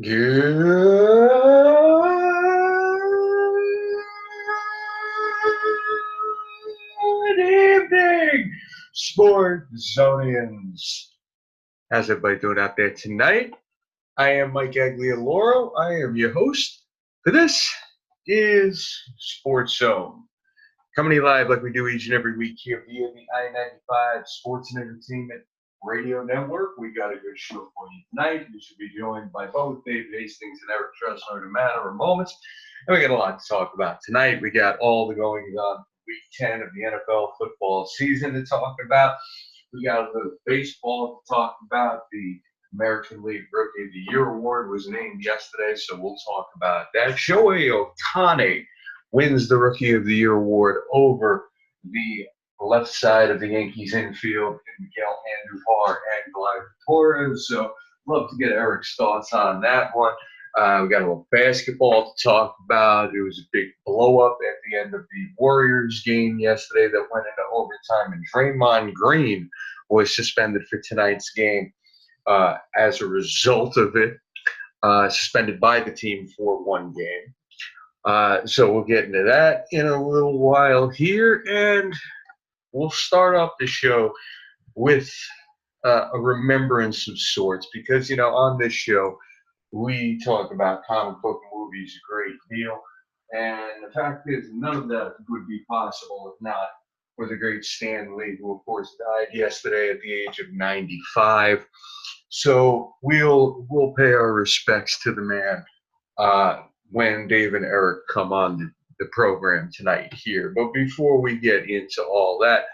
Good evening, SportsZonians. How's everybody doing out there tonight? I am Mike Aglioloro. I am your host for this is Sports Zone. Coming to you live like we do each and every week here via the I-95 Sports and Entertainment Radio Network. We got a good show for you tonight. We should be joined by both Dave Hastings and Erich Tressler in a matter of moments. And we got a lot to talk about tonight. We got all the goings on week 10 of the NFL football season to talk about. We got a little baseball to talk about. The American League Rookie of the Year Award was named yesterday, so we'll talk about that. Shohei Ohtani wins the Rookie of the Year Award over the left side of the Yankees infield in Miguel Andujar and Gleyber Torres. So love to get Eric's thoughts on that one. We got a little basketball to talk about. It was a big blow-up at the end of the Warriors game yesterday that went into overtime, and Draymond Green was suspended for tonight's game as a result of it, suspended by the team for one game. So we'll get into that in a little while here, and we'll start off the show with a remembrance of sorts because, on this show, we talk about comic book movies a great deal, and the fact is none of that would be possible if not for the great Stan Lee, who, of course, died yesterday at the age of 95. So we'll pay our respects to the man when Dave and Eric come on the program tonight here. But before we get into all that,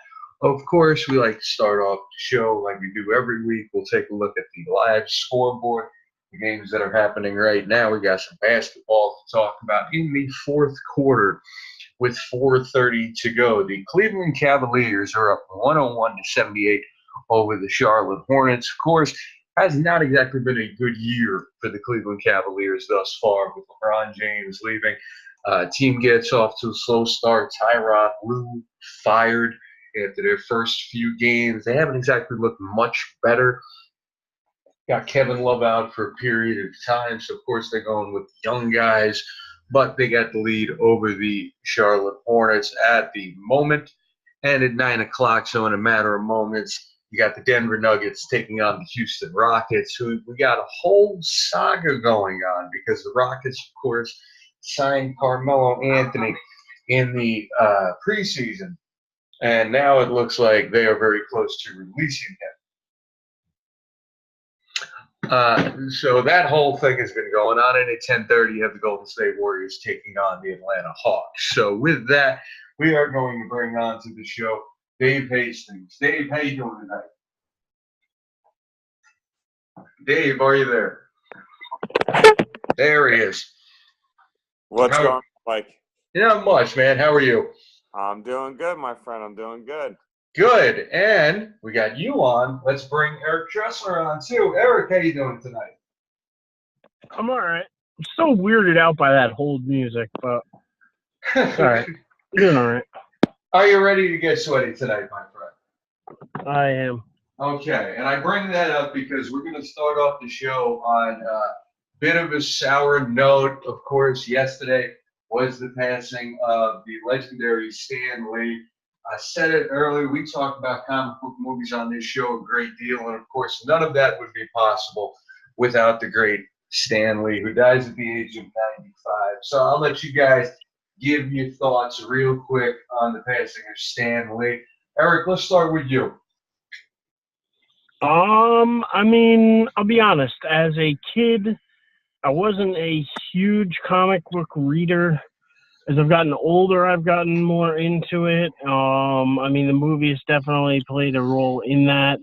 of course, we like to start off the show like we do every week. We'll take a look at the live scoreboard, the games that are happening right now. We got some basketball to talk about in the fourth quarter with 4:30 to go. The Cleveland Cavaliers are up 101-78 over the Charlotte Hornets. Of course, has not exactly been a good year for the Cleveland Cavaliers thus far, with LeBron James leaving. Team gets off to a slow start. Tyronn Lue fired after their first few games. They haven't exactly looked much better. Got Kevin Love out for a period of time, so of course they're going with young guys, but they got the lead over the Charlotte Hornets at the moment. And at 9 o'clock, so in a matter of moments, you got the Denver Nuggets taking on the Houston Rockets, who we got a whole saga going on because the Rockets, of course, signed Carmelo Anthony in the preseason, and now it looks like they are very close to releasing him. So that whole thing has been going on, and at 10:30, you have the Golden State Warriors taking on the Atlanta Hawks. So with that, we are going to bring on to the show Dave Hastings. Dave, how you doing tonight? Dave, are you there? There he is. What's going on, Mike? Not much, man. How are you? I'm doing good, my friend. I'm doing good. Good. And we got you on. Let's bring Erich Tressler on, too. Erich, how you doing tonight? I'm all right. I'm still weirded out by that hold music, but all right. Doing all right. Are you ready to get sweaty tonight, my friend? I am. Okay. And I bring that up because we're going to start off the show on a bit of a sour note. Of course, yesterday was the passing of the legendary Stan Lee. I said it earlier, we talk about comic book movies on this show a great deal, and of course, none of that would be possible without the great Stan Lee, who dies at the age of 95. So I'll let you guys give your thoughts real quick on the passing of Stan Lee. Erich, let's start with you. I mean, I'll be honest. As a kid, I wasn't a huge comic book reader. As I've gotten older, I've gotten more into it. I mean, the movies definitely played a role in that,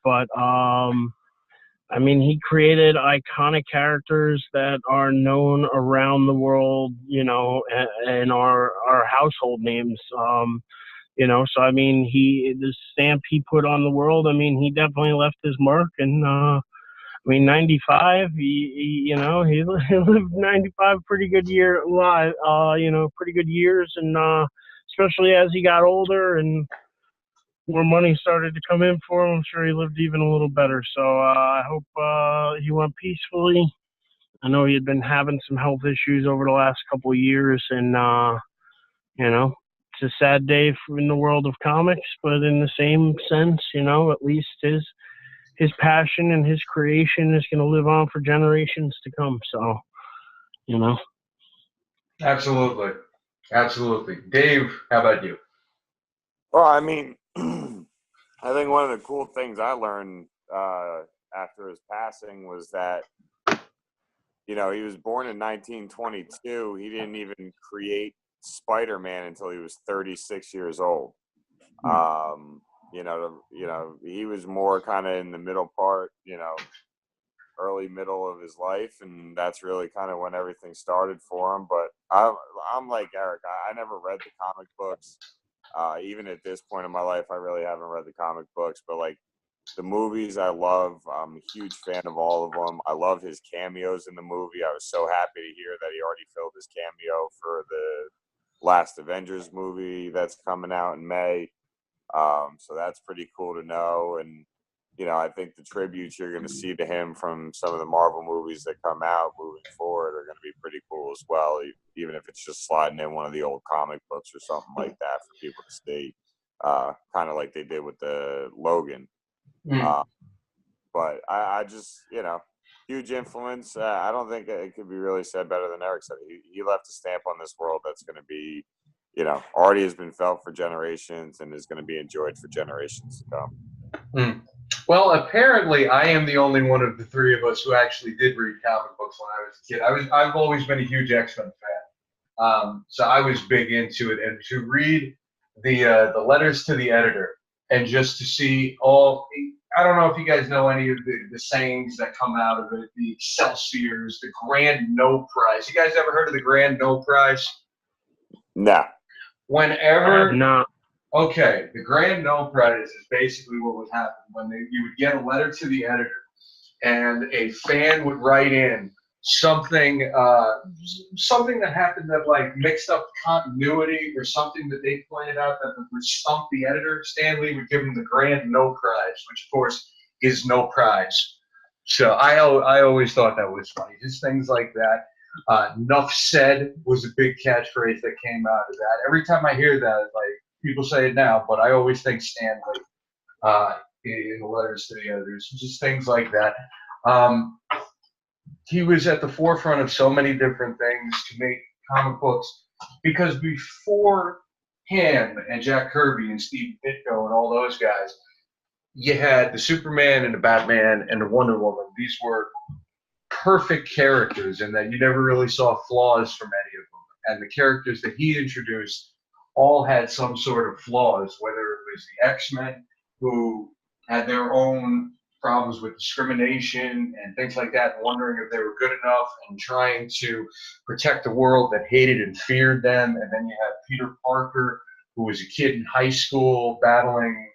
but I mean, he created iconic characters that are known around the world, and our household names, so I mean, the stamp he put on the world, I mean, he definitely left his mark, and I mean, 95, he lived 95 pretty good year live, pretty good years. And especially as he got older and more money started to come in for him, I'm sure he lived even a little better. So I hope he went peacefully I know he had been having some health issues over the last couple of years, and it's a sad day in the world of comics, but in the same sense, at least his passion and his creation is going to live on for generations to come. So, Absolutely. Absolutely. Dave, how about you? Well, I mean, I think one of the cool things I learned after his passing was that, he was born in 1922. He didn't even create Spider-Man until he was 36 years old. He was more kind of in the middle part, early middle of his life, and that's really kind of when everything started for him. But I'm like Eric. I never read the comic books. Even at this point in my life, I really haven't read the comic books. But like the movies, I love. I'm a huge fan of all of them. I love his cameos in the movie. I was so happy to hear that he already filled his cameo for the last Avengers movie that's coming out in May. So that's pretty cool to know. And I think the tributes you're going to see to him from some of the Marvel movies that come out moving forward are going to be pretty cool as well, even if it's just sliding in one of the old comic books or something like that for people to see, kind of like they did with the Logan. But I just, huge influence. I don't think it could be really said better than Eric said. He left a stamp on this world that's going to be, already has been felt for generations and is going to be enjoyed for generations to come. Well, apparently, I am the only one of the three of us who actually did read comic books when I was a kid. I've always been a huge X-Men fan, so I was big into it. And to read the letters to the editor and just to see I don't know if you guys know any of the sayings that come out of it, the Excelsiors, the Grand No Prize. You guys ever heard of the Grand No Prize? No. Whenever. No. Okay, the Grand No Prize is basically what would happen when you would get a letter to the editor, and a fan would write in something that happened that like mixed up continuity or something that they pointed out that would stump the editor. Stanley would give him the Grand No Prize, which of course is no prize. So I always thought that was funny. Just things like that. Nuff said was a big catchphrase that came out of that. Every time I hear that, it's like. People say it now, but I always think Stanley in the letters to the editors, just things like that. He was at the forefront of so many different things to make comic books, because before him and Jack Kirby and Steve Ditko and all those guys, you had the Superman and the Batman and the Wonder Woman. These were perfect characters in that you never really saw flaws from any of them. And the characters that he introduced all had some sort of flaws, whether it was the X-Men, who had their own problems with discrimination and things like that, and wondering if they were good enough and trying to protect the world that hated and feared them. And then you had Peter Parker, who was a kid in high school battling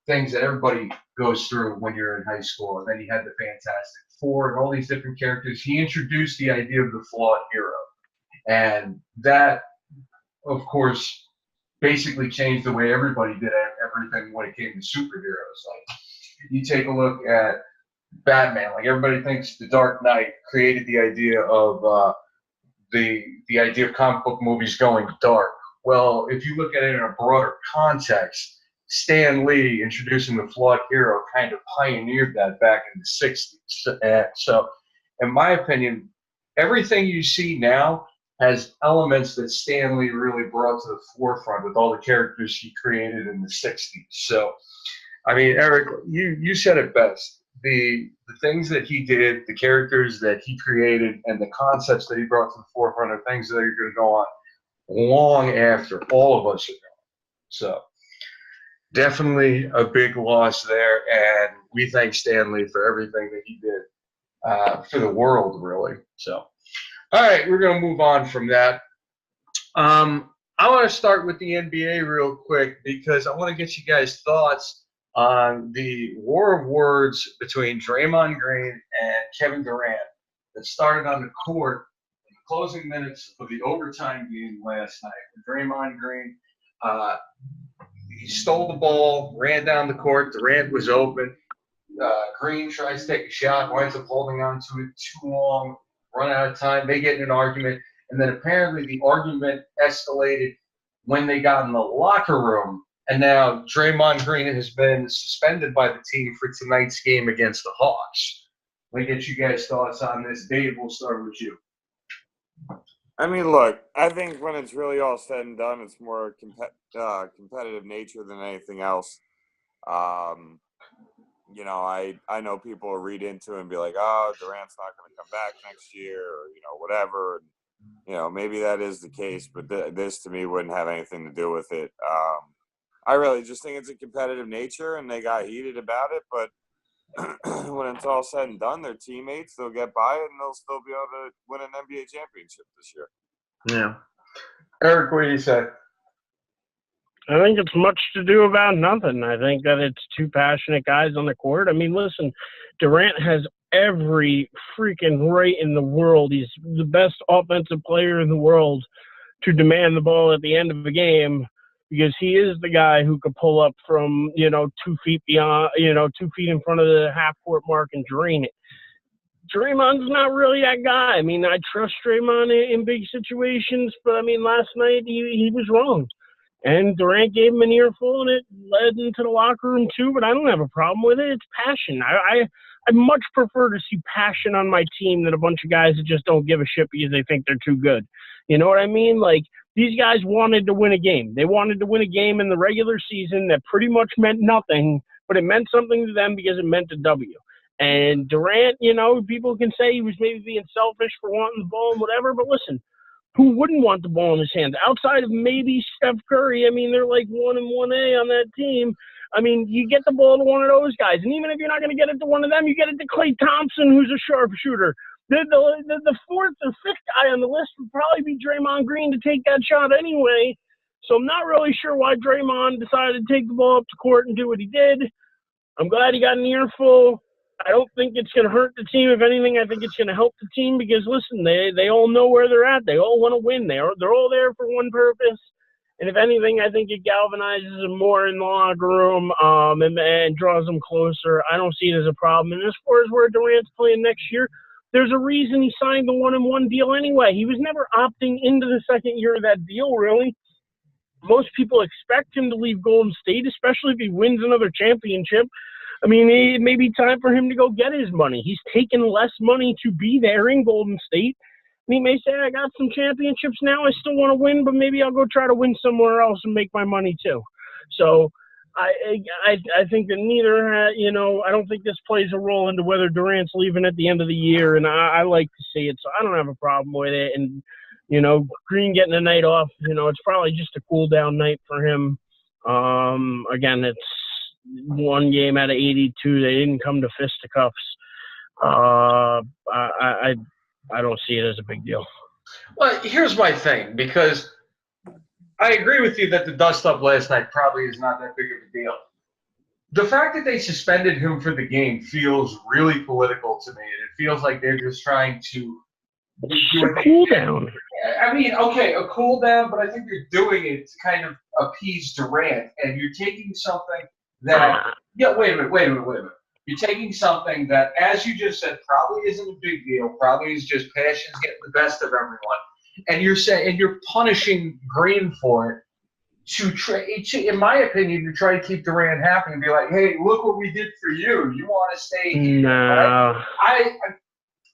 things that everybody goes through when you're in high school. And then you had the Fantastic Four and all these different characters. He introduced the idea of the flawed hero. And that, of course, basically changed the way everybody did everything when it came to superheroes. Like, you take a look at Batman. Like, everybody thinks The Dark Knight created the idea of the idea of comic book movies going dark. Well, if you look at it in a broader context, Stan Lee introducing the flawed hero kind of pioneered that back in the 60s. So, in my opinion, everything you see now has elements that Stan Lee really brought to the forefront with all the characters he created in the 60s. So, I mean, Eric, you said it best. The things that he did, the characters that he created, and the concepts that he brought to the forefront are things that are going to go on long after all of us are gone. So, definitely a big loss there, and we thank Stan Lee for everything that he did for the world, really. So. All right, we're going to move on from that. I want to start with the NBA real quick because I want to get you guys' thoughts on the war of words between Draymond Green and Kevin Durant that started on the court in the closing minutes of the overtime game last night. Draymond Green, he stole the ball, ran down the court. Durant was open. Green tries to take a shot, winds up holding on to it too long. run out of time. They get in an argument. And then apparently the argument escalated when they got in the locker room. And now Draymond Green has been suspended by the team for tonight's game against the Hawks. Let me get you guys' thoughts on this. Dave, we'll start with you. I mean, look, I think when it's really all said and done, it's more competitive nature than anything else. You know, I know people will read into it and be like, oh, Durant's not going to come back next year or, you know, whatever. And, you know, maybe that is the case, but this to me wouldn't have anything to do with it. I really just think it's a competitive nature, and they got heated about it. But when it's all said and done, they're teammates. They'll get by it, and they'll still be able to win an NBA championship this year. Yeah. Eric, what do you say? I think it's much to do about nothing. I think that it's two passionate guys on the court. I mean, listen, Durant has every freaking right in the world. He's the best offensive player in the world to demand the ball at the end of the game because he is the guy who could pull up from, 2 feet beyond, 2 feet in front of the half-court mark and drain it. Draymond's not really that guy. I mean, I trust Draymond in big situations, but, I mean, last night he was wrong. And Durant gave him an earful, and it led into the locker room too, but I don't have a problem with it. It's passion. I much prefer to see passion on my team than a bunch of guys that just don't give a shit because they think they're too good. You know what I mean? Like, these guys wanted to win a game. They wanted to win a game in the regular season that pretty much meant nothing, but it meant something to them because it meant a W. And Durant, people can say he was maybe being selfish for wanting the ball and whatever, but listen, who wouldn't want the ball in his hands? Outside of maybe Steph Curry, I mean, they're like 1 and 1A on that team. I mean, you get the ball to one of those guys. And even if you're not going to get it to one of them, you get it to Klay Thompson, who's a sharpshooter. The fourth or fifth guy on the list would probably be Draymond Green to take that shot anyway. So I'm not really sure why Draymond decided to take the ball up to court and do what he did. I'm glad he got an earful. I don't think it's going to hurt the team. If anything, I think it's going to help the team because, listen, they all know where they're at. They all want to win. They're all there for one purpose. And if anything, I think it galvanizes them more in the locker room and draws them closer. I don't see it as a problem. And as far as where Durant's playing next year, there's a reason he signed the 1-and-1 deal anyway. He was never opting into the second year of that deal, really. Most people expect him to leave Golden State, especially if he wins another championship. I mean, it may be time for him to go get his money. He's taken less money to be there in Golden State. And he may say, I got some championships now. I still want to win, but maybe I'll go try to win somewhere else and make my money too. So I think that neither, I don't think this plays a role into whether Durant's leaving at the end of the year. And I like to see it, so I don't have a problem with it. And, Green getting a night off, it's probably just a cool down night for him. Again, it's one game out of 82. They didn't come to fisticuffs. I don't see it as a big deal. Well, here's my thing, because I agree with you that the dust-up last night probably is not that big of a deal. The fact that they suspended him for the game feels really political to me. And it feels like they're just trying to do a cool down. I mean, okay, a cool down, but I think you're doing it to kind of appease Durant, and you're taking something that wait a minute. You're taking something that, as you just said, probably isn't a big deal, probably is just passions getting the best of everyone. And you're punishing Green for it in my opinion, to try to keep Durant happy and be like, hey, look what we did for you. You want to stay here. No. Right?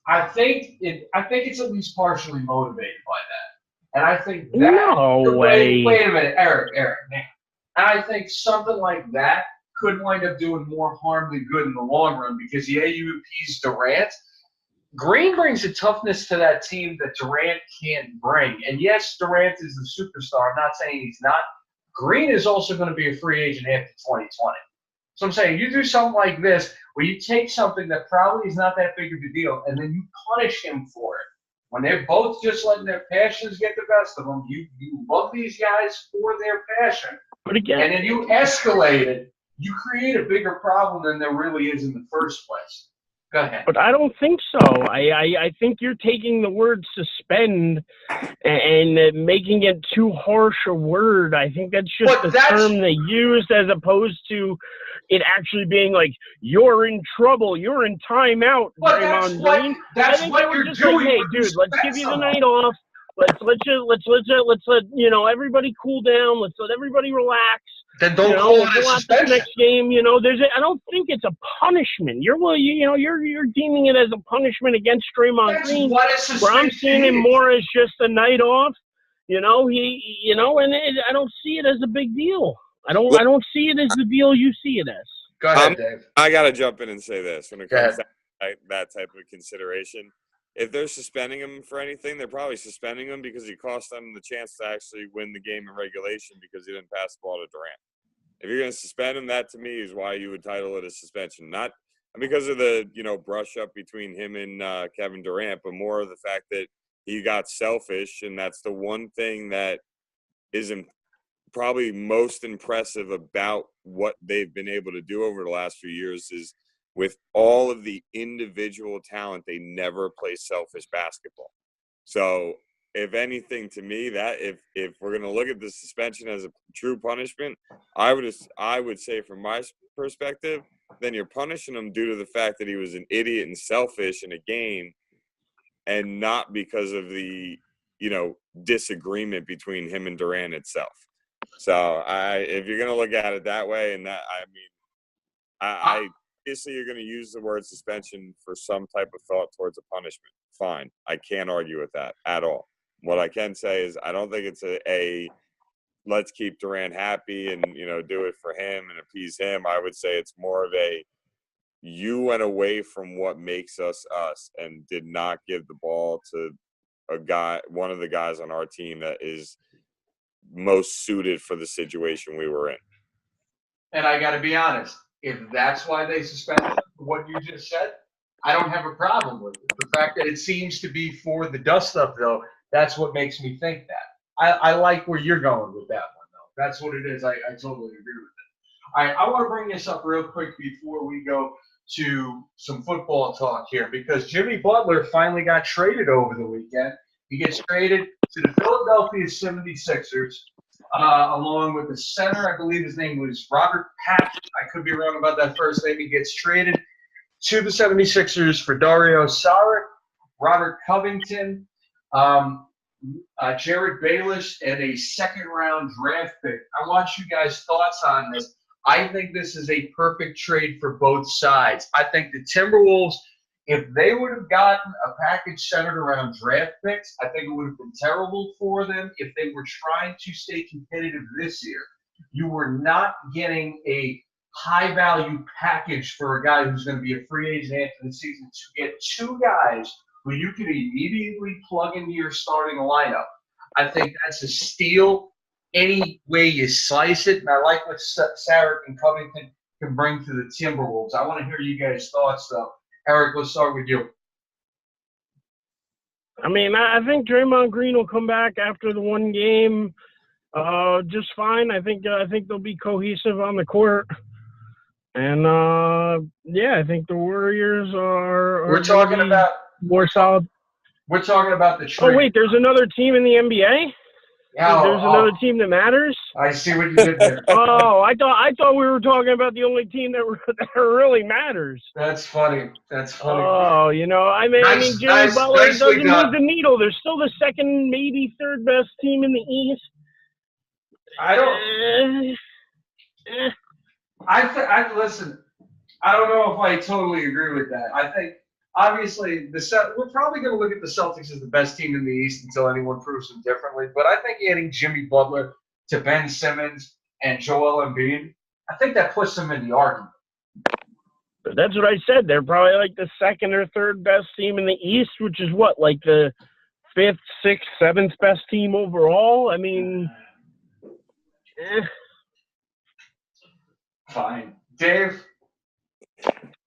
I think it's at least partially motivated by that. And I think that no way. Wait a minute, Eric, man. And I think something like that could wind up doing more harm than good in the long run because, you appease Durant. Green brings a toughness to that team that Durant can't bring. And, yes, Durant is the superstar. I'm not saying he's not. Green is also going to be a free agent after 2020. So I'm saying you do something like this where you take something that probably is not that big of a deal and then you punish him for it. When they're both just letting their passions get the best of them, you love these guys for their passion. But again, and then you escalate it. You create a bigger problem than there really is in the first place. Go ahead. But I don't think so. I think you're taking the word suspend and making it too harsh a word. I think that's just term they used as opposed to it actually being like, you're in trouble, you're in timeout, Draymond Green. I think they were just like, hey, dude, let's give you the night off. Let's let everybody cool down. Let's let everybody relax. Then don't call it a suspension. This next game, I don't think it's a punishment. You're deeming it as a punishment against Draymond Green. Where I'm seeing it more as just a night off. I don't see it as a big deal. I don't see it as the deal you see it as. Go ahead, Dave. I gotta jump in and say this when it comes to that type of consideration. If they're suspending him for anything, they're probably suspending him because he cost them the chance to actually win the game in regulation because he didn't pass the ball to Durant. If you're going to suspend him, that to me is why you would title it a suspension. Not because of the, brush up between him and Kevin Durant, but more of the fact that he got selfish, and that's the one thing that is probably most impressive about what they've been able to do over the last few years is with all of the individual talent, they never play selfish basketball. So if anything, to me, that if we're going to look at the suspension as a true punishment, I would say from my perspective, then you're punishing him due to the fact that he was an idiot and selfish in a game and not because of the, disagreement between him and Durant itself. So if you're going to look at it that way, and that, obviously you're going to use the word suspension for some type of thought towards a punishment. Fine. I can't argue with that at all. What I can say is I don't think it's a let's keep Durant happy and, do it for him and appease him. I would say it's more of you went away from what makes us us and did not give the ball to one of the guys on our team that is most suited for the situation we were in. And I got to be honest, if that's why they suspended what you just said, I don't have a problem with it. The fact that it seems to be for the dust up, though, that's what makes me think that. I like where you're going with that one, though. That's what it is. I totally agree with it. All right, I want to bring this up real quick before we go to some football talk here, because Jimmy Butler finally got traded over the weekend. He gets traded to the Philadelphia 76ers, along with the center. I believe his name was Robert Patch. I could be wrong about that first name. He gets traded to the 76ers for Dario Saric, Robert Covington, Jared Baelish, and a second-round draft pick. I want you guys' thoughts on this. I think this is a perfect trade for both sides. I think the Timberwolves, if they would have gotten a package centered around draft picks, I think it would have been terrible for them if they were trying to stay competitive this year. You were not getting a high-value package for a guy who's going to be a free agent after the season to get two guys who you could immediately plug into your starting lineup. I think that's a steal any way you slice it, and I like what Saric and Covington can bring to the Timberwolves. I want to hear you guys' thoughts, though. Eric, let's start with you. I mean, I think Draymond Green will come back after the one game just fine. I think they'll be cohesive on the court. And, I think the Warriors are we're talking about more solid. We're talking about the trade. Oh, wait, there's another team in the NBA? There's another team that matters? I see what you did there. I thought we were talking about the only team that really matters. That's funny. Oh, Jimmy Butler doesn't move the needle. They're still the second, maybe third best team in the East. Listen, I don't know if I totally agree with that. I think, obviously, we're probably going to look at the Celtics as the best team in the East until anyone proves them differently. But I think adding Jimmy Butler to Ben Simmons and Joel Embiid, I think that puts them in the argument. But that's what I said. They're probably like the second or third best team in the East, which is what, like the fifth, sixth, seventh best team overall? I mean, Fine. Dave?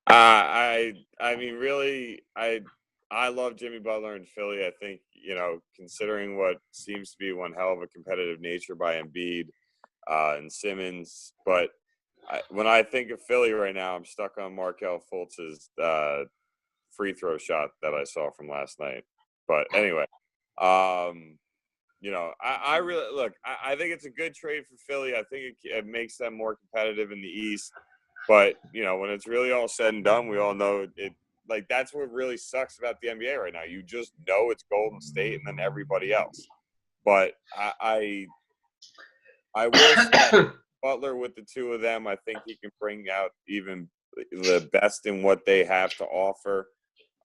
I mean, really, I love Jimmy Butler in Philly. I think, considering what seems to be one hell of a competitive nature by Embiid and Simmons. But when I think of Philly right now, I'm stuck on Markelle Fultz's free throw shot that I saw from last night. But anyway, you know, I really look. I think it's a good trade for Philly. I think it makes them more competitive in the East. But you know, when it's really all said and done, we all know it. Like that's what really sucks about the NBA right now. You just know it's Golden State and then everybody else. But I will say Butler with the two of them. I think he can bring out even the best in what they have to offer.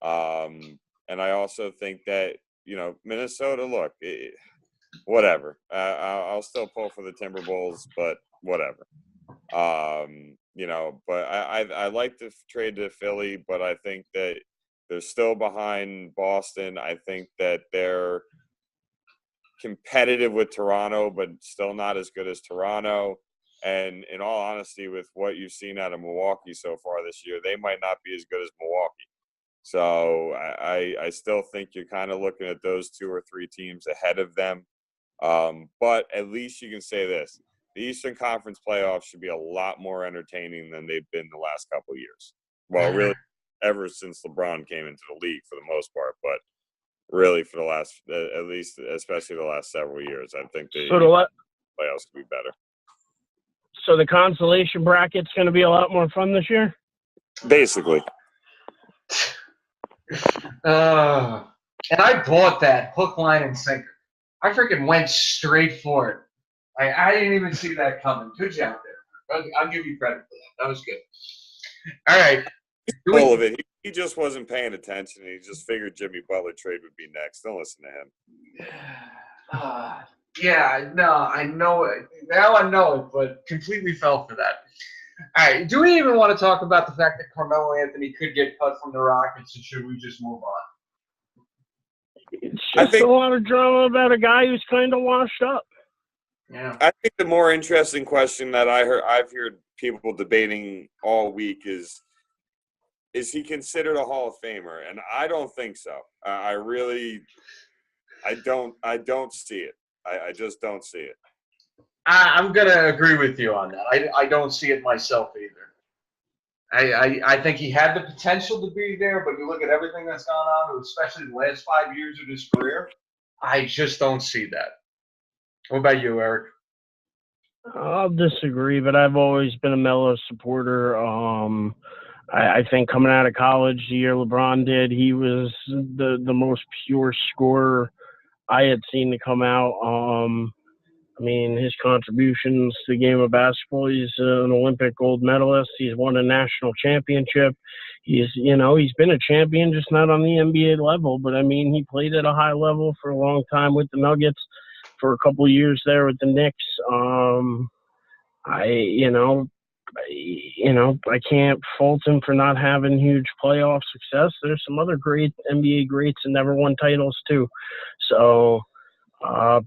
And I also think that, you know, Minnesota, look, whatever. I'll still pull for the Timberwolves, but whatever. You know, but I like the trade to Philly, but I think that they're still behind Boston. I think that they're competitive with Toronto, but still not as good as Toronto. And in all honesty, with what you've seen out of Milwaukee so far this year, they might not be as good as Milwaukee. So I still think you're kind of looking at those 2 or 3 teams ahead of them. But at least you can say this. The Eastern Conference playoffs should be a lot more entertaining than they've been the last couple of years. Well, really, ever since LeBron came into the league for the most part. But really for the last, at least, especially the last several years, I think the playoffs could be better. So the consolation bracket's going to be a lot more fun this year? Basically. And I bought that hook, line, and sinker. I freaking went straight for it. I didn't even see that coming. Good job there. I'll give you credit for that. That was good. All right. All of it. He just wasn't paying attention. He just figured Jimmy Butler trade would be next. Don't listen to him. Yeah, no, I know it. Now I know it, but completely fell for that. All right. Do we even want to talk about the fact that Carmelo Anthony could get cut from the Rockets, or should we just move on? It's just a lot of drama about a guy who's kind of washed up. Yeah. I think the more interesting question that I've heard people debating all week is he considered a Hall of Famer? And I don't think so. I don't see it. I just don't see it. I'm going to agree with you on that. I don't see it myself either. I think he had the potential to be there, but you look at everything that's gone on, especially the last 5 years of his career, I just don't see that. What about you, Eric? I'll disagree, but I've always been a Melo supporter. I think coming out of college, the year LeBron did, he was the most pure scorer I had seen to come out. I mean, his contributions to the game of basketball, he's an Olympic gold medalist. He's won a national championship. He's been a champion, just not on the NBA level. But, I mean, he played at a high level for a long time with the Nuggets, for a couple of years there with the Knicks. I can't fault him for not having huge playoff success. There's some other great NBA greats that never won titles too. So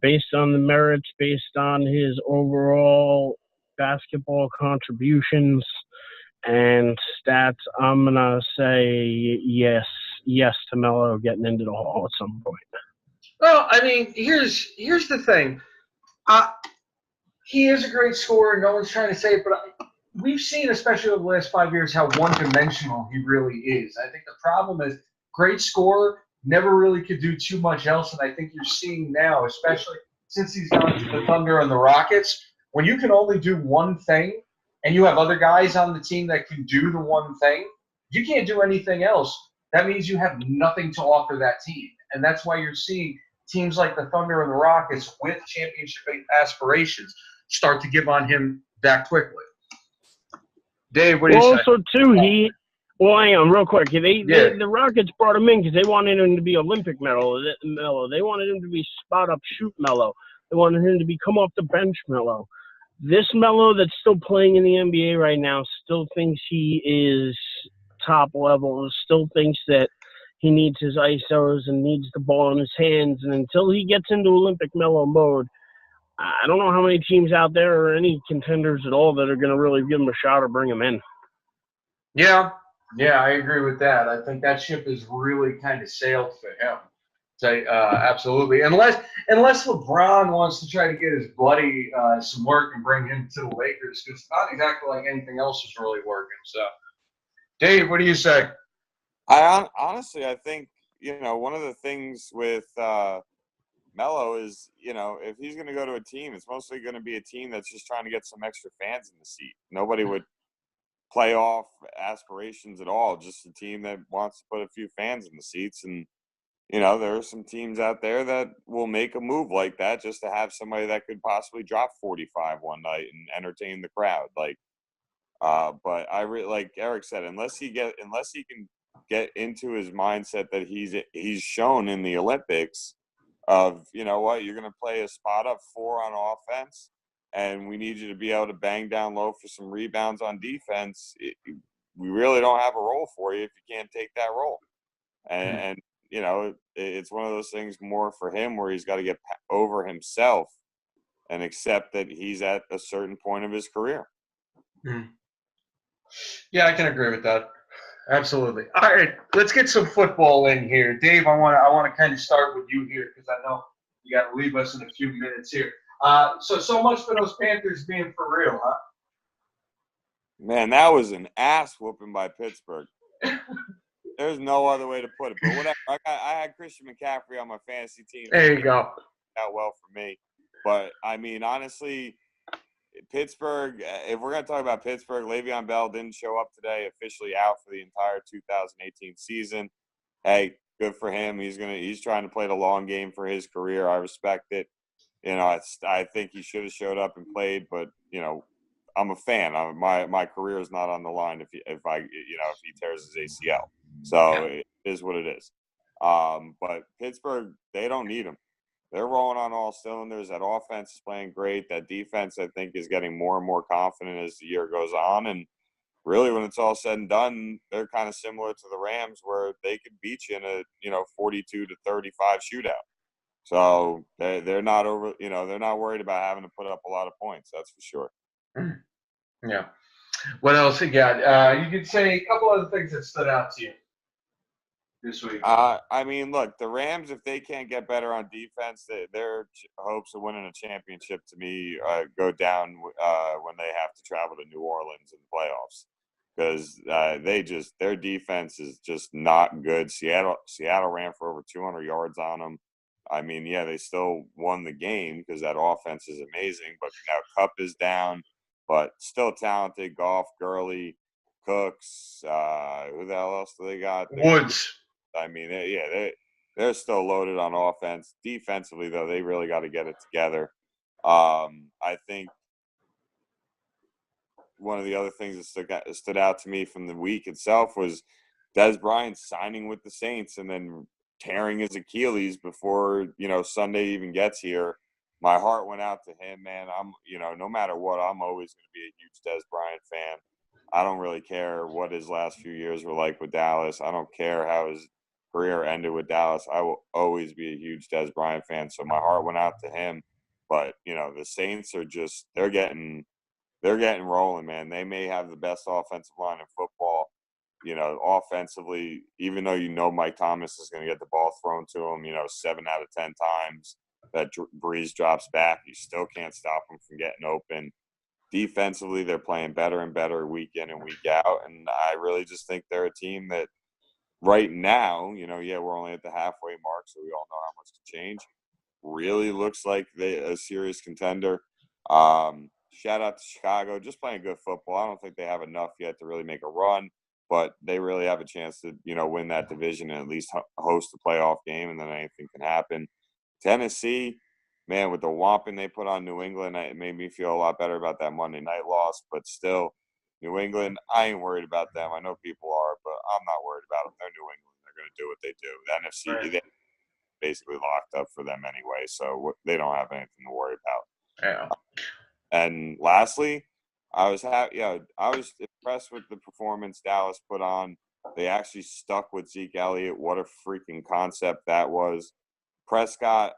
based on the merits, based on his overall basketball contributions and stats, I'm going to say yes to Melo getting into the Hall at some point. Well, I mean, here's the thing. He is a great scorer. No one's trying to say it, but we've seen, especially over the last 5 years, how one-dimensional he really is. I think the problem is great scorer, never really could do too much else, and I think you're seeing now, especially since he's gone to the Thunder and the Rockets, when you can only do one thing and you have other guys on the team that can do the one thing, you can't do anything else. That means you have nothing to offer that team, and that's why you're seeing teams like the Thunder and the Rockets with championship aspirations start to give on him that quickly. Dave, what do you say? Also, too, hang on real quick. The Rockets brought him in because they wanted him to be Olympic Melo. They wanted him to be spot-up shoot Melo. They wanted him to be come off the bench Melo. This Melo that's still playing in the NBA right now still thinks he is top level, still thinks that he needs his ISOs and needs the ball in his hands. And until he gets into Olympic Melo mode, I don't know how many teams out there or any contenders at all that are going to really give him a shot or bring him in. Yeah, I agree with that. I think that ship has really kind of sailed for him. Absolutely. Unless LeBron wants to try to get his buddy some work and bring him to the Lakers, because it's not exactly like anything else is really working. So, Dave, what do you say? Honestly, I think, one of the things with Melo is, if he's going to go to a team, it's mostly going to be a team that's just trying to get some extra fans in the seat. Nobody would playoff aspirations at all, just a team that wants to put a few fans in the seats. And, there are some teams out there that will make a move like that just to have somebody that could possibly drop 45 one night and entertain the crowd. But like Erich said, unless he can get into his mindset that he's shown in the Olympics of, you know what, you're going to play a spot up 4 on offense, and we need you to be able to bang down low for some rebounds on defense. We really don't have a role for you if you can't take that role. And it's one of those things more for him where he's got to get over himself and accept that he's at a certain point of his career. Yeah, I can agree with that. Absolutely. All right, let's get some football in here. Dave, I want to kind of start with you here because I know you got to leave us in a few minutes here. So much for those Panthers being for real, huh? Man, that was an ass whooping by Pittsburgh. There's no other way to put it. But whatever. I had Christian McCaffrey on my fantasy team. There you go. Out well for me. But, I mean, honestly, Pittsburgh, if we're going to talk about Pittsburgh, Le'Veon Bell didn't show up today, officially out for the entire 2018 season. Hey, good for him. He's trying to play the long game for his career. I respect it. I think he should have showed up and played, but, I'm a fan. My career is not on the line if he tears his ACL. So it is what it is. But Pittsburgh, they don't need him. They're rolling on all cylinders. That offense is playing great. That defense, I think, is getting more and more confident as the year goes on. And really, when it's all said and done, they're kind of similar to the Rams, where they could beat you in a 42-35 shootout. So they're not they're not worried about having to put up a lot of points. That's for sure. Yeah. What else you got? You could say a couple other things that stood out to you this week. I mean, look, the Rams, if they can't get better on defense, their hopes of winning a championship to me go down when they have to travel to New Orleans in the playoffs, because their defense is just not good. Seattle ran for over 200 yards on them. I mean, yeah, they still won the game because that offense is amazing, but now Kupp is down, but still talented. Goff, Gurley, Cooks, who the hell else do they got? Woods. I mean, they're still loaded on offense. Defensively, though, they really got to get it together. I think one of the other things that stood out to me from the week itself was Des Bryant signing with the Saints and then tearing his Achilles before, Sunday even gets here. My heart went out to him, man. No matter what, I'm always going to be a huge Des Bryant fan. I don't really care what his last few years were like with Dallas. I don't care how his career ended with Dallas. I will always be a huge Des Bryant fan. So my heart went out to him. But, the Saints are they're getting rolling, man. They may have the best offensive line in football. Offensively, even though Mike Thomas is going to get the ball thrown to him, 7 out of 10 times that Breeze drops back, you still can't stop him from getting open. Defensively, they're playing better and better week in and week out, and I really just think they're a team that right now, we're only at the halfway mark, so we all know how much to change. Really looks like they're a serious contender. Shout out to Chicago, just playing good football. I don't think they have enough yet to really make a run, but they really have a chance to, win that division and at least host a playoff game, and then anything can happen. Tennessee, man, with the whopping they put on New England, it made me feel a lot better about that Monday night loss. But still, New England, I ain't worried about them. I know people are, but I'm not worried about them. They're New England. They're going to do what they do. The NFC, they basically locked up for them anyway, so they don't have anything to worry about. Yeah. And lastly, I was impressed with the performance Dallas put on. They actually stuck with Zeke Elliott. What a freaking concept that was. Prescott,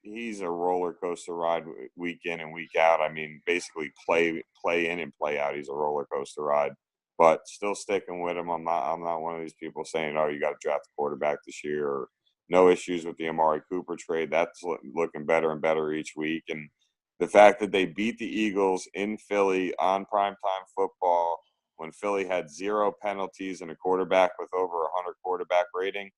he's a roller coaster ride week in and week out. I mean, basically play in and play out. He's a roller coaster ride, but still sticking with him. I'm not one of these people saying, "Oh, you got to draft a quarterback this year." Or no issues with the Amari Cooper trade. That's looking better and better each week. And the fact that they beat the Eagles in Philly on primetime football when Philly had 0 penalties and a quarterback with over 100 quarterback rating.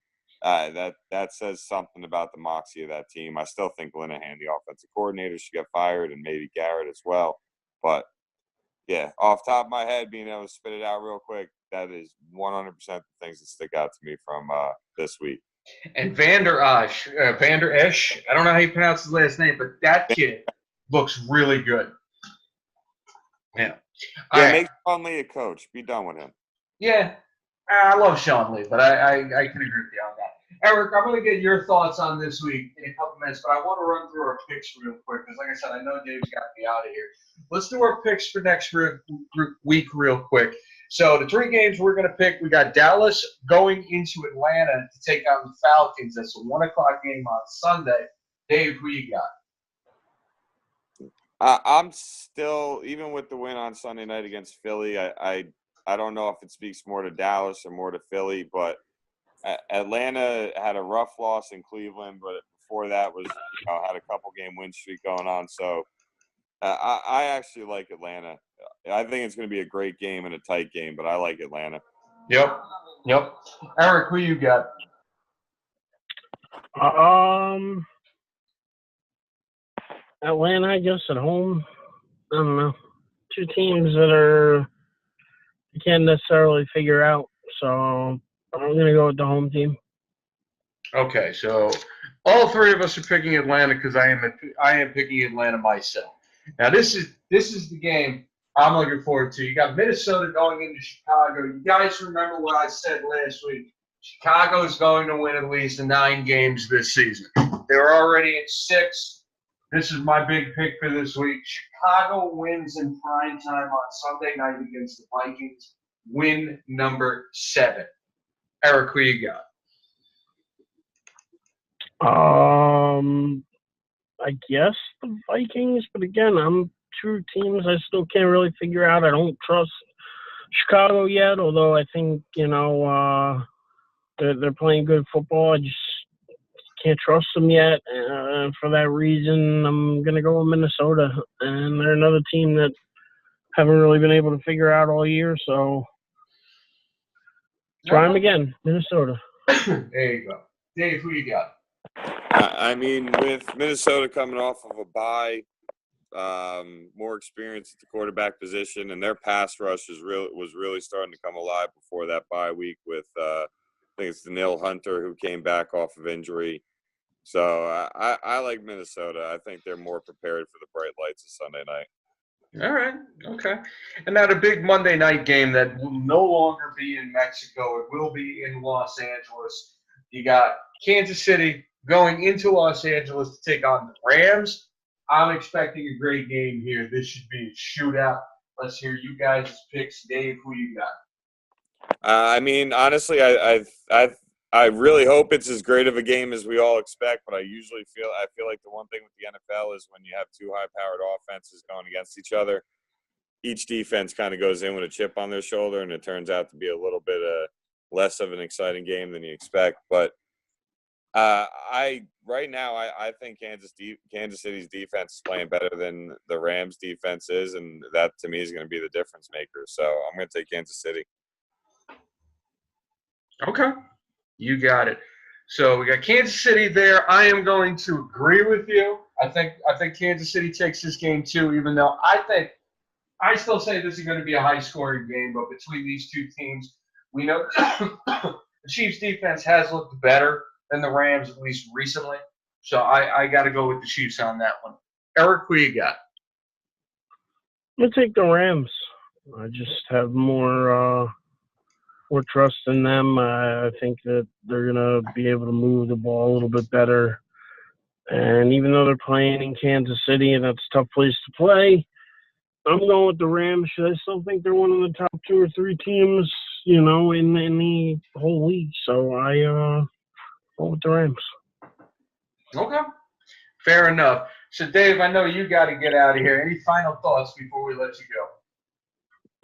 That says something about the moxie of that team. I still think Linehan, the offensive coordinator, should get fired, and maybe Garrett as well. But, yeah, off the top of my head, being able to spit it out real quick, that is 100% the things that stick out to me from this week. And Vander Esch, I don't know how you pronounce his last name, but that kid looks really good. Yeah. Yeah, make Sean Lee a coach. Be done with him. Yeah, I love Sean Lee, but I can agree with you on that. Eric, I'm going to get your thoughts on this week in a couple minutes, but I want to run through our picks real quick because, like I said, I know Dave's got me out of here. Let's do our picks for next week real quick. So the 3 games we're going to pick, we got Dallas going into Atlanta to take on the Falcons. That's a 1 o'clock game on Sunday. Dave, who you got? I'm still, even with the win on Sunday night against Philly, I don't know if it speaks more to Dallas or more to Philly, but Atlanta had a rough loss in Cleveland, but before that was had a couple-game win streak going on. So I actually like Atlanta. I think it's going to be a great game and a tight game, but I like Atlanta. Yep. Eric, who you got? Atlanta, I guess, at home. I don't know. 2 teams that you can't necessarily figure out. So I'm going to go with the home team. Okay, so all 3 of us are picking Atlanta because I am picking Atlanta myself. Now this is the game I'm looking forward to. You got Minnesota going into Chicago. You guys remember what I said last week? Chicago is going to win at least 9 games this season. They're already at 6. This is my big pick for this week. Chicago wins in prime time on Sunday night against the Vikings. Win number 7. Eric, who you got? I guess the Vikings, but again, I'm 2 teams I still can't really figure out. I don't trust Chicago yet, although I think, they're playing good football. I just can't trust them yet. For that reason, I'm going to go with Minnesota. And they're another team that haven't really been able to figure out all year, so try them again, Minnesota. There you go. Dave, who you got? I mean, with Minnesota coming off of a bye, more experience at the quarterback position, and their pass rush was really starting to come alive before that bye week with I think it's Daniil Hunter who came back off of injury. So I like Minnesota. I think they're more prepared for the bright lights of Sunday night. All right. Okay. And now the big Monday night game that will no longer be in Mexico. It will be in Los Angeles. You got Kansas City going into Los Angeles to take on the Rams. I'm expecting a great game here. This should be a shootout. Let's hear you guys' picks. Dave, who you got? I mean, honestly, I really hope it's as great of a game as we all expect, but I feel like the one thing with the NFL is when you have 2 high-powered offenses going against each other, each defense kind of goes in with a chip on their shoulder, and it turns out to be a little bit less of an exciting game than you expect. But right now I think Kansas City's defense is playing better than the Rams' defense is, and that to me is going to be the difference maker. So I'm going to take Kansas City. Okay. You got it. So we got Kansas City there. I am going to agree with you. I think Kansas City takes this game too, even though I still say this is going to be a high-scoring game. But between these 2 teams, we know the Chiefs' defense has looked better than the Rams, at least recently. So I got to go with the Chiefs on that one. Eric, who you got? I'm going to take the Rams. I just have more trust in them. I think that they're going to be able to move the ball a little bit better. And even though they're playing in Kansas City, and that's a tough place to play, I'm going with the Rams. I still think they're one of the top 2 or 3 teams, in the whole league. So I go with the Rams. Okay. Fair enough. So, Dave, I know you got to get out of here. Any final thoughts before we let you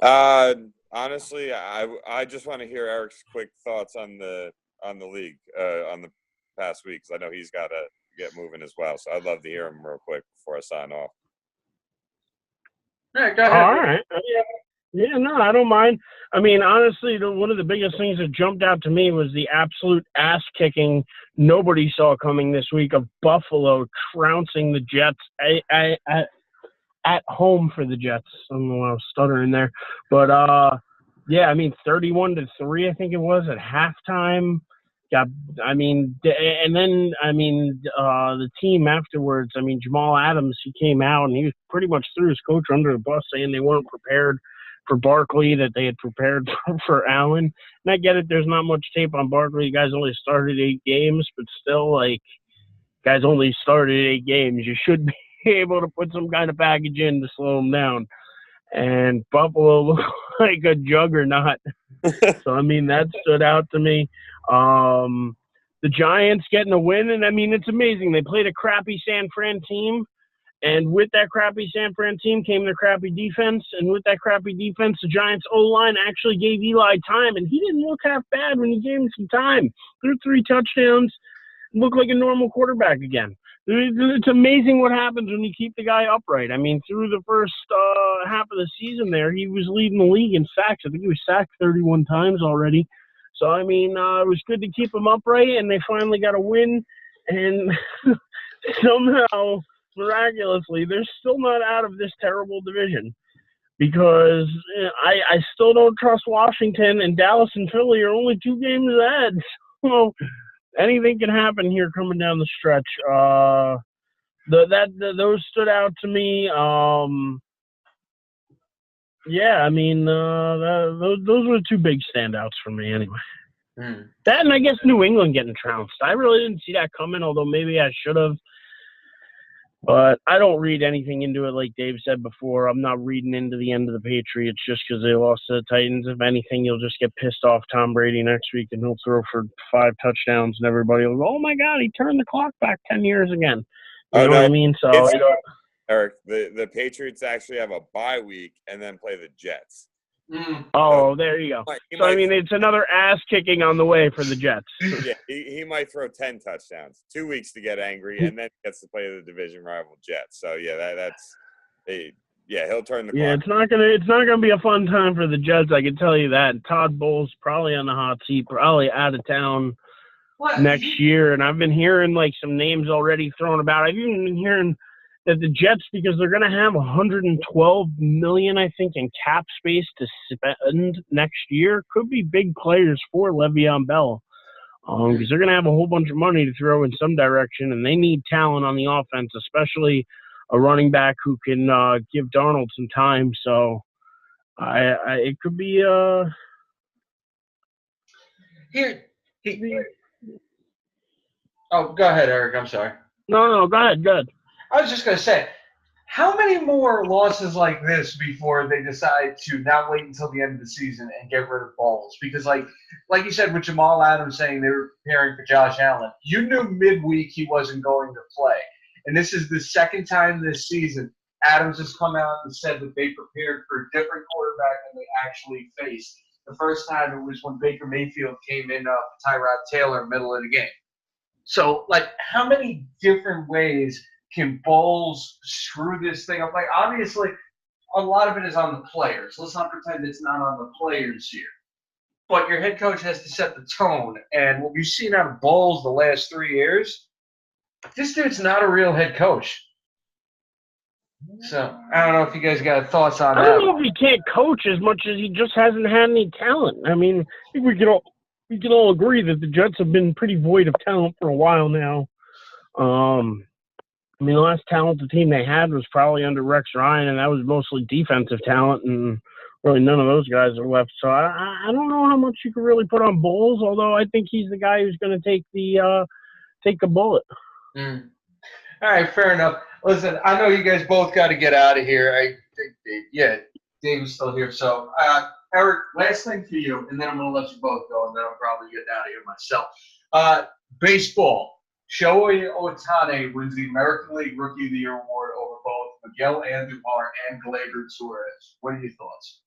go? Honestly, I just want to hear Eric's quick thoughts on the league on the past week, because I know he's got to get moving as well. So I'd love to hear him real quick before I sign off. Yeah, go ahead. All right. Yeah, no, I don't mind. I mean, honestly, one of the biggest things that jumped out to me was the absolute ass kicking nobody saw coming this week of Buffalo trouncing the Jets at home for the Jets. I don't know why I was stuttering there, but yeah, I mean, 31-3, I think it was at halftime. And then the team afterwards. I mean, Jamal Adams, he came out and he was pretty much threw his coach under the bus, saying they weren't prepared for Barkley, that they had prepared for Allen. And I get it. There's not much tape on Barkley. You guys only started 8 games, but still, like, guys only started 8 games. You should be able to put some kind of package in to slow them down. And Buffalo looked like a juggernaut. So, I mean, that stood out to me. The Giants getting a win, and, I mean, it's amazing. They played a crappy San Fran team, and with that crappy San Fran team came their crappy defense, and with that crappy defense, the Giants' O-line actually gave Eli time, and he didn't look half bad when you gave him some time. Threw 3 touchdowns, looked like a normal quarterback again. It's amazing what happens when you keep the guy upright. I mean, through the first half of the season there, he was leading the league in sacks. I think he was sacked 31 times already. So, I mean, it was good to keep him upright, and they finally got a win. And somehow, miraculously, they're still not out of this terrible division, because I still don't trust Washington, and Dallas and Philly are only 2 games ahead. So anything can happen here coming down the stretch. Those stood out to me. Yeah, I mean, those were the 2 big standouts for me anyway. That, and I guess New England getting trounced. I really didn't see that coming, although maybe I should have. But I don't read anything into it, like Dave said before. I'm not reading into the end of the Patriots just because they lost to the Titans. If anything, you'll just get pissed off Tom Brady next week, and he'll throw for 5 touchdowns, and everybody will go, oh, my God, he turned the clock back 10 years again. You know what I mean? So, Eric, the Patriots actually have a bye week and then play the Jets. Oh, there you go. So, I mean, it's another ass-kicking on the way for the Jets. Yeah, he might throw 10 touchdowns. 2 weeks to get angry, and then gets to play the division rival Jets. So, yeah, he'll turn the clock. Yeah, it's not gonna be a fun time for the Jets, I can tell you that. And Todd Bowles probably on the hot seat, probably out of town next year. And I've been hearing, like, some names already thrown about. I've even been hearing that the Jets, because they're going to have $112 million, I think, in cap space to spend next year, could be big players for Le'Veon Bell, because they're going to have a whole bunch of money to throw in some direction, and they need talent on the offense, especially a running back who can give Darnold some time. So it could be Oh, go ahead, Eric. I'm sorry. No, go ahead. I was just going to say, how many more losses like this before they decide to not wait until the end of the season and get rid of Bowles? Because, like you said, with Jamal Adams saying they were preparing for Josh Allen, you knew midweek he wasn't going to play. And this is the second time this season Adams has come out and said that they prepared for a different quarterback than they actually faced. The first time it was when Baker Mayfield came in for Tyrod Taylor middle of the game. So, like, how many different ways can Bowles screw this thing up? Like, obviously, a lot of it is on the players. Let's not pretend it's not on the players here. But your head coach has to set the tone. And what we've seen out of Bowles the last 3 years, this dude's not a real head coach. So, I don't know if you guys got thoughts on that. I don't know if he can't coach as much as he just hasn't had any talent. I mean, I think we can all agree that the Jets have been pretty void of talent for a while now. I mean, the last talented team they had was probably under Rex Ryan, and that was mostly defensive talent, and really none of those guys are left. So I don't know how much you could really put on Bowles, although I think he's the guy who's going to take the bullet. All right, fair enough. Listen, I know you guys both got to get out of here. I think Dave's still here. So, Eric, last thing for you, and then I'm going to let you both go, and then I'll probably get out of here myself. Baseball. Shohei Ohtani wins the American League Rookie of the Year award over both Miguel Andujar and Gleyber Torres. What are your thoughts?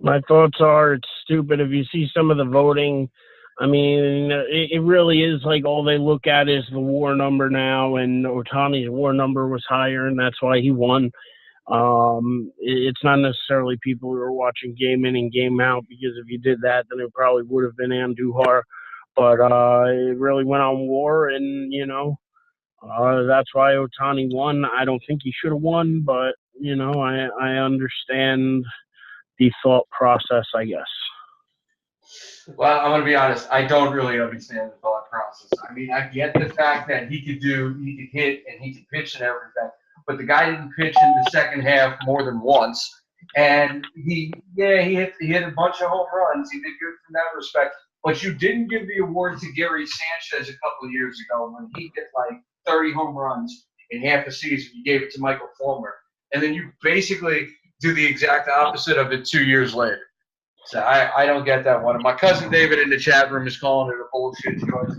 My thoughts are it's stupid. If you see some of the voting, I mean, it really is like all they look at is the WAR number now, and Ohtani's WAR number was higher, and that's why he won. It's not necessarily people who are watching game in and game out, because if you did that, then it probably would have been Andujar. But it really went on war, and, that's why Ohtani won. I don't think he should have won, but, I understand the thought process, I guess. Well, I'm going to be honest. I don't really understand the thought process. I mean, I get the fact that he could hit, and he could pitch and everything, but the guy didn't pitch in the second half more than once. And he hit a bunch of home runs. He did good from that respect. But you didn't give the award to Gary Sanchez a couple of years ago when he hit like 30 home runs in half a season. You gave it to Michael Fulmer. And then you basically do the exact opposite of it 2 years later. So I don't get that one. And my cousin David in the chat room is calling it a bullshit choice.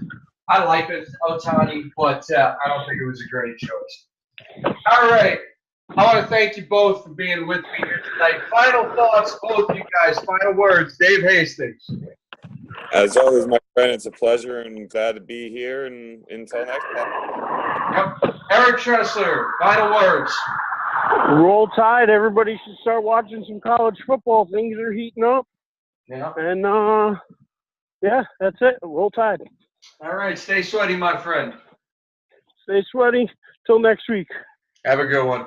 I like it, Ohtani, but I don't think it was a great choice. All right. I want to thank you both for being with me here tonight. Final thoughts, both of you guys. Final words. Dave Hastings. As always, my friend, it's a pleasure and glad to be here. And until next time. Yep. Eric Tressler, final words. Roll Tide. Everybody should start watching some college football. Things are heating up. Yeah. And, that's it. Roll Tide. All right. Stay sweaty, my friend. Stay sweaty. Till next week. Have a good one.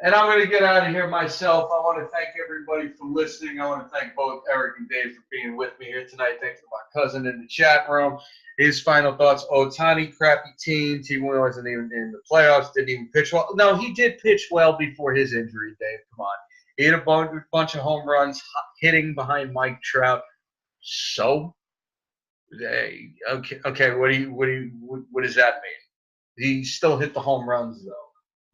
And I'm going to get out of here myself. I want to thank everybody for listening. I want to thank both Eric and Dave for being with me here tonight. Thanks to my cousin in the chat room. His final thoughts: Ohtani, crappy team. Team wasn't even in the playoffs. Didn't even pitch well. No, he did pitch well before his injury, Dave. Come on. He hit a bunch of home runs, hitting behind Mike Trout. So, okay. What does that mean? He still hit the home runs, though.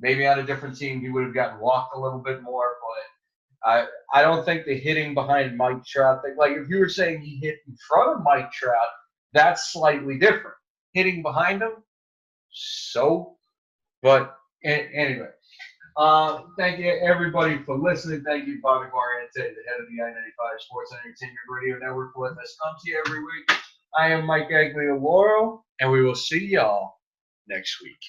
Maybe on a different team, he would have gotten walked a little bit more, but I don't think the hitting behind Mike Trout thing, like if you were saying he hit in front of Mike Trout, that's slightly different. Hitting behind him, so. But anyway, thank you everybody for listening. Thank you, Bobby Barriente, the head of the I-95 Sports Entertainment Radio Network, for letting us come to you every week. I am Mike Aglioloro, and we will see y'all next week.